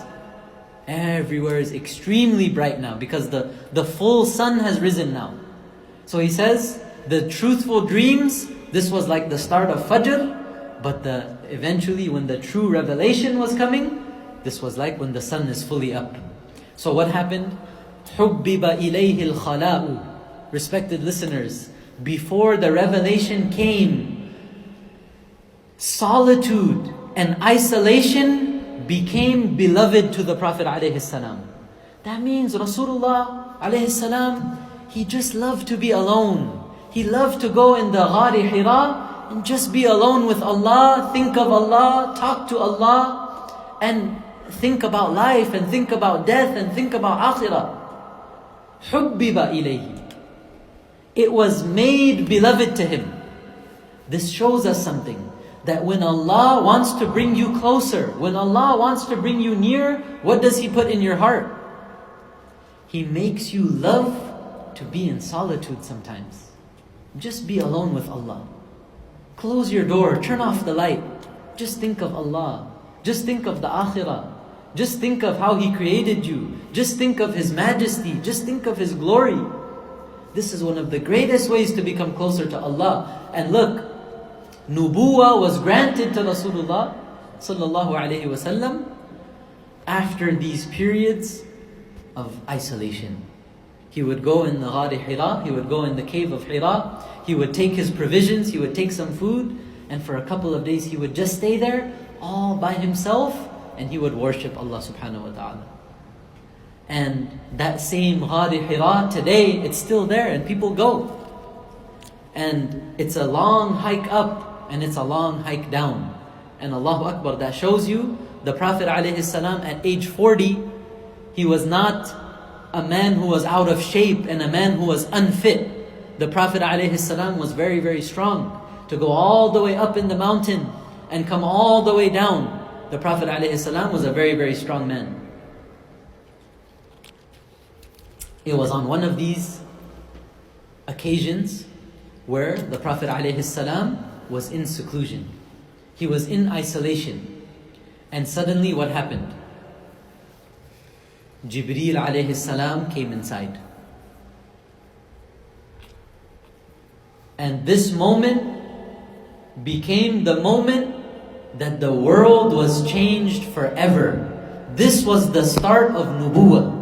S1: Everywhere is extremely bright now because the full sun has risen now. So he says, the truthful dreams, this was like the start of Fajr, but eventually when the true revelation was coming, this was like when the sun is fully up. So what happened? حُبِّبَ إِلَيْهِ الْخَلَاءُ. Respected listeners, before the revelation came, solitude and isolation became beloved to the Prophet ﷺ. That means Rasulullah ﷺ, he just loved to be alone. He loved to go in the Ghari Hira and just be alone with Allah, think of Allah, talk to Allah, and think about life, and think about death, and think about akhirah. حُبِّبَ إِلَيْهِ. It was made beloved to him. This shows us something, that when Allah wants to bring you closer, when Allah wants to bring you near, what does He put in your heart? He makes you love to be in solitude sometimes. Just be alone with Allah. Close your door, turn off the light. Just think of Allah. Just think of the akhirah. Just think of how He created you. Just think of His majesty. Just think of His glory. This is one of the greatest ways to become closer to Allah. And look, nubuwah was granted to Rasulullah sallallahu alaihi wasallam after these periods of isolation. He would go in the Ghari Hira, he would go in the cave of Hira, he would take his provisions, he would take some food, and for a couple of days he would just stay there all by himself, and he would worship Allah subhanahu wa ta'ala. And that same Ghari Hira today, it's still there and people go. And it's a long hike up and it's a long hike down. And Allahu Akbar, that shows you the Prophet ﷺ at age 40, he was not a man who was out of shape and a man who was unfit. The Prophet ﷺ was very, very strong. To go all the way up in the mountain and come all the way down, the Prophet ﷺ was a very, very strong man. It was on one of these occasions where the Prophet ﷺ was in seclusion. He was in isolation. And suddenly what happened? Jibreel ﷺ came inside. And this moment became the moment that the world was changed forever. This was the start of nubuwah.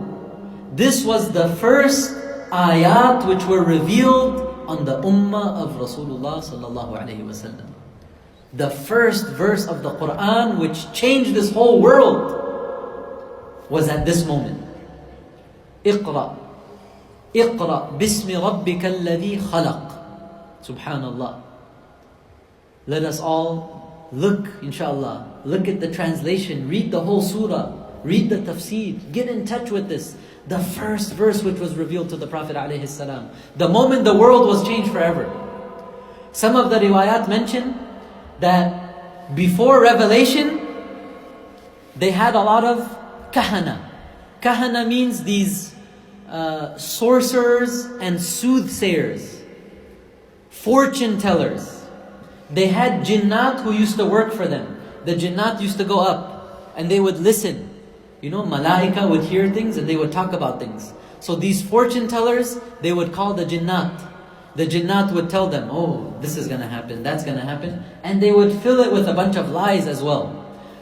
S1: This was the first ayat which were revealed on the ummah of Rasulullah sallallahu alaihi wasallam. The first verse of the Quran which changed this whole world was at this moment. Iqra. Iqra bismi rabbika alladhi khalaq. Subhanallah. Let us all look, inshallah, look at the translation, read the whole surah, read the tafsir, get in touch with this. The first verse which was revealed to the Prophet ﷺ. The moment the world was changed forever. Some of the riwayat mention that before revelation, they had a lot of kahana. Kahana means these sorcerers and soothsayers, fortune tellers. They had jinnat who used to work for them. The jinnat used to go up and they would listen. You know, malaika would hear things and they would talk about things. So these fortune tellers, they would call the jinnat. The jinnat would tell them, oh, this is going to happen, that's going to happen. And they would fill it with a bunch of lies as well.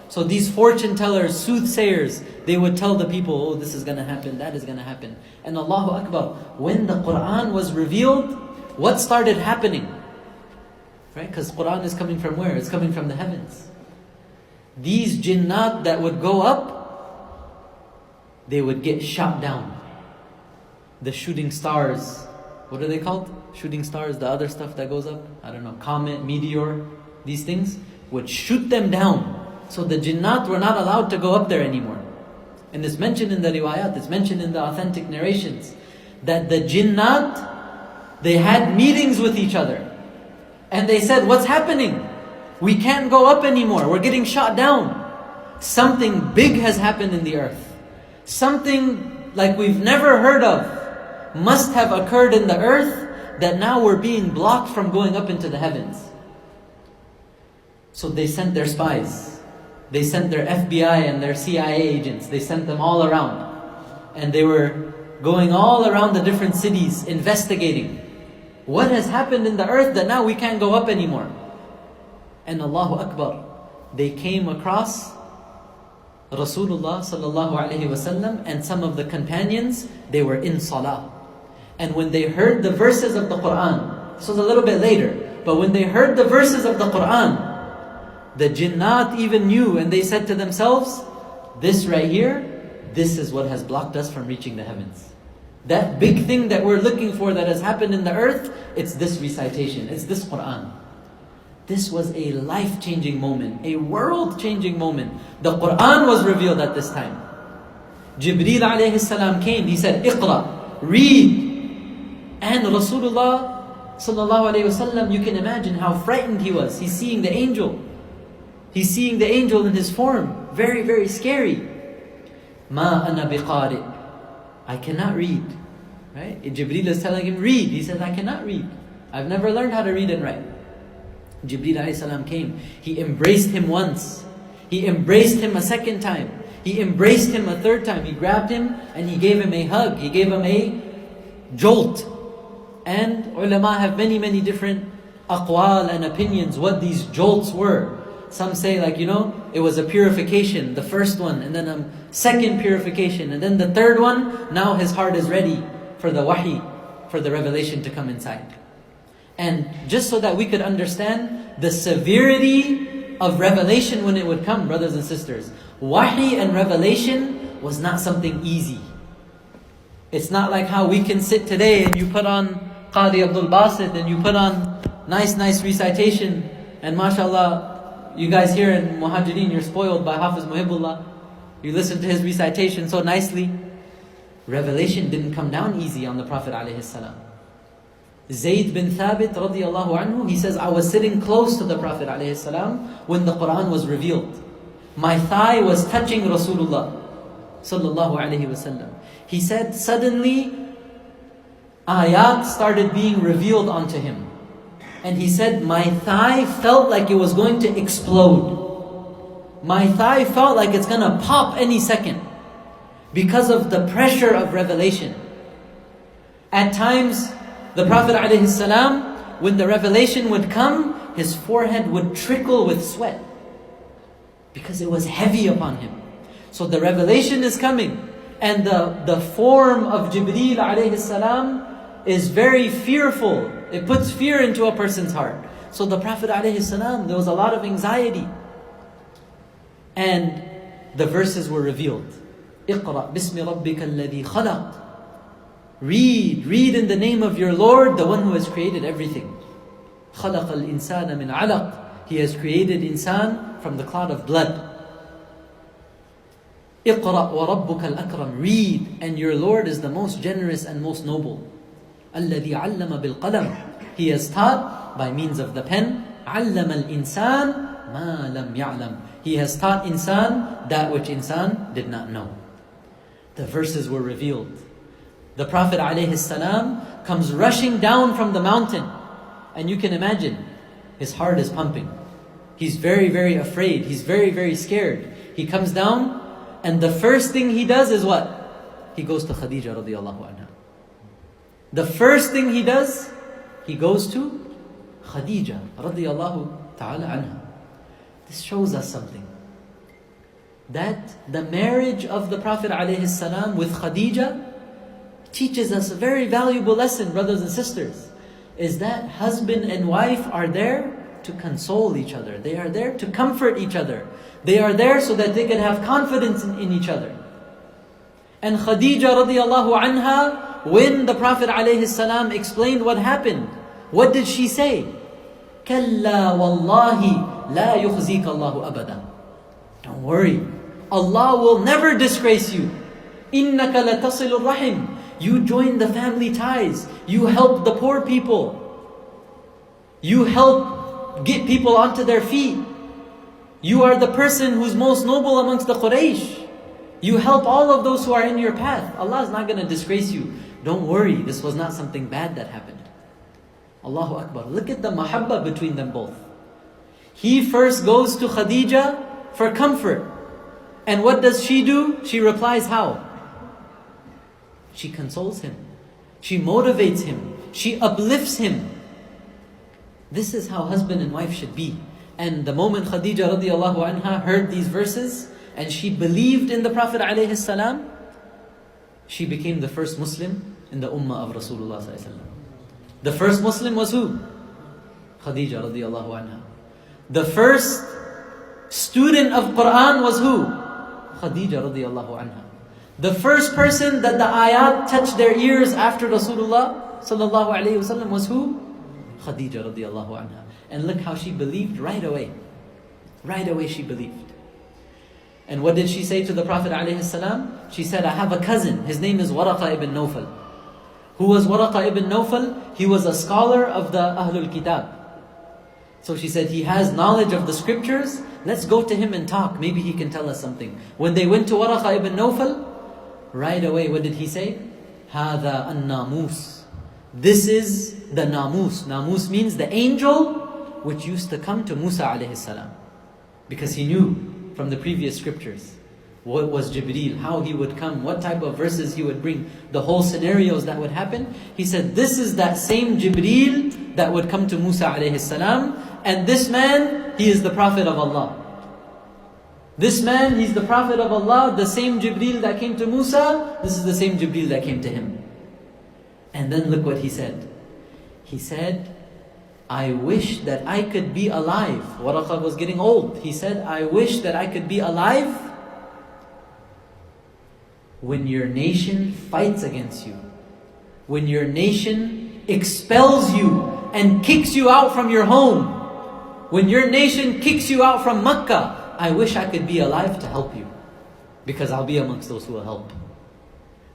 S1: So these fortune tellers, soothsayers, they would tell the people, oh, this is going to happen, that is going to happen. And Allahu Akbar, when the Quran was revealed, what started happening? Right? Because Quran is coming from where? It's coming from the heavens. These jinnat that would go up, they would get shot down. The shooting stars, what are they called? Shooting stars, the other stuff that goes up, I don't know, comet, meteor, these things, would shoot them down. So the jinnat were not allowed to go up there anymore. And it's mentioned in the riwayat, it's mentioned in the authentic narrations, that the jinnat, they had meetings with each other. And they said, what's happening? We can't go up anymore, we're getting shot down. Something big has happened in the earth. Something like we've never heard of must have occurred in the earth, that now we're being blocked from going up into the heavens. So they sent their spies. They sent their FBI and their CIA agents. They sent them all around. And they were going all around the different cities, investigating what has happened in the earth that now we can't go up anymore. And Allahu Akbar, they came across Rasulullah sallallahu alaihi wasallam and some of the companions. They were in salah. And when they heard the verses of the Quran, this was a little bit later, but when they heard the verses of the Quran, the jinnat even knew, and they said to themselves, this right here, this is what has blocked us from reaching the heavens. That big thing that we're looking for that has happened in the earth, it's this recitation, it's this Quran. This was a life-changing moment, a world-changing moment. The Quran was revealed at this time. Jibreel alayhi salam came, he said, Iqra, read. And Rasulullah sallallahu alayhi wasallam, you can imagine how frightened he was. He's seeing the angel. He's seeing the angel in his form. Very, very scary. Ma ana biqari. I cannot read. Right? Jibreel is telling him, read. He says, I cannot read. I've never learned how to read and write. Jibreel alayhi salam came. He embraced him once. He embraced him a second time. He embraced him a third time. He grabbed him and he gave him a hug. He gave him a jolt. And ulama have many, many different aqwal and opinions what these jolts were. Some say, like, you know, it was a purification, the first one, and then a second purification, and then the third one, now his heart is ready for the wahi, for the revelation to come inside. And just so that we could understand the severity of revelation when it would come, brothers and sisters, wahi and revelation was not something easy. It's not like how we can sit today and you put on Qadi Abdul Basit and you put on nice recitation, and mashallah, you guys here in Muhajireen, you're spoiled by Hafiz Muhibbullah. You listen to his recitation so nicely. Revelation didn't come down easy on the Prophet ﷺ. Zayd bin Thabit radiyallahu anhu, he says, I was sitting close to the Prophet ﷺ when the Quran was revealed. My thigh was touching Rasulullah sallallahu alaihi wasallam. He said, suddenly ayat started being revealed onto him. And he said, my thigh felt like it was going to explode. My thigh felt like it's going to pop any second because of the pressure of revelation. At times, the Prophet ﷺ, when the revelation would come, his forehead would trickle with sweat because it was heavy upon him. So the revelation is coming, and the form of Jibreel ﷺ is very fearful. It puts fear into a person's heart. So the Prophet ﷺ, there was a lot of anxiety. And the verses were revealed. اقرأ باسم ربك الذي خلق. Read in the name of your Lord, the one who has created everything. خلق الإنسان من علق. He has created insan from the clot of blood. اقرأ وربك الأكرم. Read, and your Lord is the most generous and most noble. الذي علم بالقلم. He has taught by means of the pen. عَلَّمَ الْإِنسَانِ مَا لَمْ يَعْلَمْ. He has taught insan that which insan did not know. The verses were revealed. The Prophet ﷺ comes rushing down from the mountain. And you can imagine, his heart is pumping. He's very, very afraid. He's very, very scared. He comes down, and the first thing he does is what? He goes to Khadija radiallahu anha. The first thing he does, he goes to Khadija radiallahu ta'ala anha. This shows us something. That the marriage of the Prophet ﷺ with Khadija teaches us a very valuable lesson, brothers and sisters. Is that husband and wife are there to console each other. They are there to comfort each other. They are there so that they can have confidence in each other. And Khadija radiallahu anha, when the Prophet ﷺ explained what happened, what did she say? كَلَّا وَاللَّهِ لَا يُخْزِيكَ اللَّهُ أَبَدًا. Don't worry. Allah will never disgrace you. إِنَّكَ لَتَصِلُ الرَّحِمِ. You join the family ties. You help the poor people. You help get people onto their feet. You are the person who's most noble amongst the Quraysh. You help all of those who are in your path. Allah is not going to disgrace you. Don't worry, this was not something bad that happened. Allahu Akbar. Look at the mahabbah between them both. He first goes to Khadija for comfort. And what does she do? She replies how? She consoles him. She motivates him. She uplifts him. This is how husband and wife should be. And the moment Khadija radiallahu anha heard these verses, and she believed in the Prophet ﷺ, she became the first Muslim in the ummah of Rasulullah ﷺ. The first Muslim was who? Khadija radiallahu anha. The first student of Quran was who? Khadija radiallahu anha. The first person that the ayat touched their ears after Rasulullah sallallahu alayhi wasallam was who? Khadija radiallahu anha. And look how she believed right away. Right away she believed. And what did she say to the Prophet ﷺ? She said, I have a cousin. His name is Waraqa ibn Nawfal. Who was Waraqa ibn Nawfal? He was a scholar of the Ahlul Kitab. So she said, he has knowledge of the scriptures. Let's go to him and talk. Maybe he can tell us something. When they went to Waraqa ibn Nawfal, right away, what did he say? هَذَا النَّامُوس. This is the namus. Namus means the angel which used to come to Musa alayhi salam. Because he knew from the previous scriptures what was Jibreel, how he would come, what type of verses he would bring, the whole scenarios that would happen. He said, this is that same Jibreel that would come to Musa alayhi salam. And this man, he is the Prophet of Allah. This man, he's the Prophet of Allah. The same Jibreel that came to Musa, this is the same Jibreel that came to him. And then look what he said. He said, I wish that I could be alive. Waraqa was getting old. He said, I wish that I could be alive when your nation fights against you. When your nation expels you and kicks you out from your home. When your nation kicks you out from Makkah, I wish I could be alive to help you. Because I'll be amongst those who will help.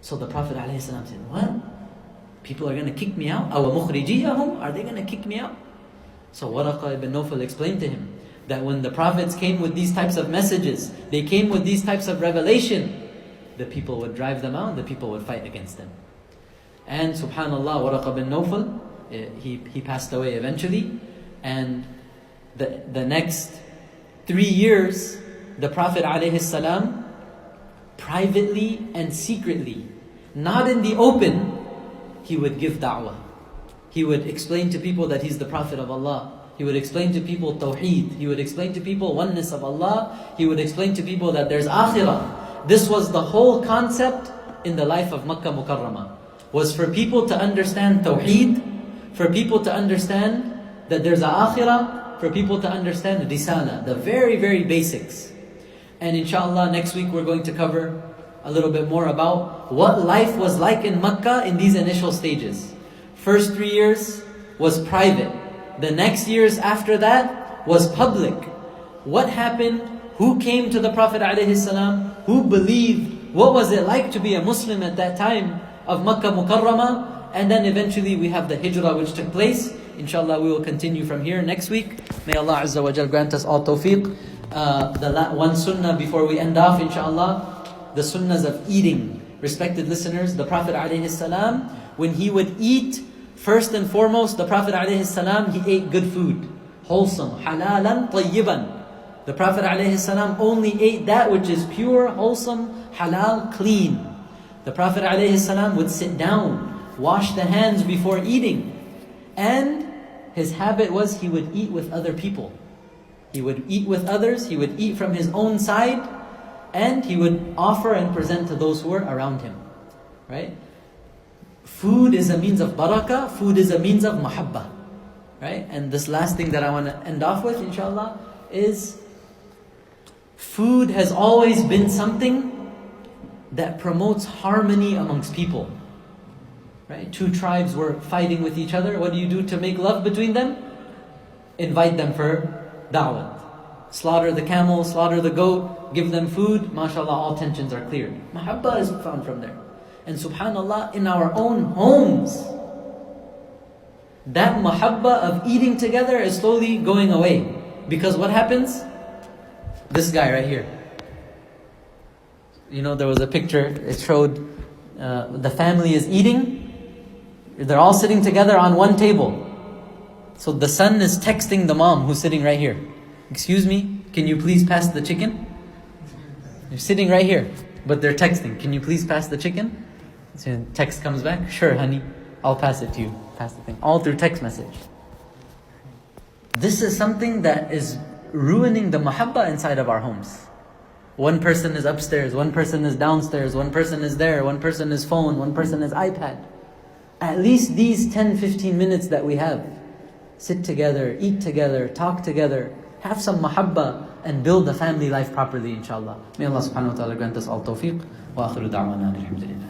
S1: So the Prophet ﷺ said, what? People are going to kick me out? أَوَ مُخْرِجِيَهُمْ? Are they going to kick me out? So Waraqa ibn Nawfal explained to him that when the prophets came with these types of messages, they came with these types of revelation, the people would drive them out, the people would fight against them. And subhanallah, Waraqa ibn Nawfal, he passed away eventually. And the next 3 years, the Prophet ﷺ, privately and secretly, not in the open, he would give da'wah. He would explain to people that he's the Prophet of Allah. He would explain to people tawheed. He would explain to people oneness of Allah. He would explain to people that there's akhirah. This was the whole concept in the life of Makkah Mukarramah. Was for people to understand tawheed, for people to understand that there's a akhirah, for people to understand risala, the very, very basics. And inshallah, next week we're going to cover a little bit more about what life was like in Makkah in these initial stages. First 3 years was private. The next years after that was public. What happened? Who came to the Prophet ﷺ? Who believed? What was it like to be a Muslim at that time of Makkah Mukarramah? And then eventually we have the hijrah which took place. Inshallah, we will continue from here next week. May Allah Azza wa Jal grant us all tawfiq. One sunnah before we end off, inshallah, the sunnahs of eating. Respected listeners, the Prophet ﷺ, when he would eat, first and foremost, the Prophet ﷺ, he ate good food. Wholesome, halalan, tayyiban. The Prophet ﷺ only ate that which is pure, wholesome, halal, clean. The Prophet ﷺ would sit down, wash the hands before eating. And his habit was he would eat with other people. He would eat with others, he would eat from his own side, and he would offer and present to those who were around him. Right? Food is a means of barakah, food is a means of mahabbah. Right? And this last thing that I want to end off with, inshallah, is food has always been something that promotes harmony amongst people. Right? Two tribes were fighting with each other. What do you do to make love between them? Invite them for da'wat. Slaughter the camel, slaughter the goat, give them food. MashaAllah, all tensions are cleared. Mahabbah is found from there. And subhanAllah, in our own homes, that mahabbah of eating together is slowly going away. Because what happens? This guy right here. You know, there was a picture, it showed the family is eating. They're all sitting together on one table. So the son is texting the mom who's sitting right here. Excuse me, can you please pass the chicken? They're sitting right here, but they're texting. Can you please pass the chicken? So text comes back. Sure, honey, I'll pass it to you. Pass the thing. All through text message. This is something that is ruining the mahabbah inside of our homes. One person is upstairs, one person is downstairs, one person is there, one person is phone, one person is iPad. At least these 10-15 minutes that we have, sit together, eat together, talk together, have some mahabbah, and build the family life properly, inshallah. May Allah subhanahu wa ta'ala grant us all tawfiq. Wa akhiru da'wana alhamdulillah.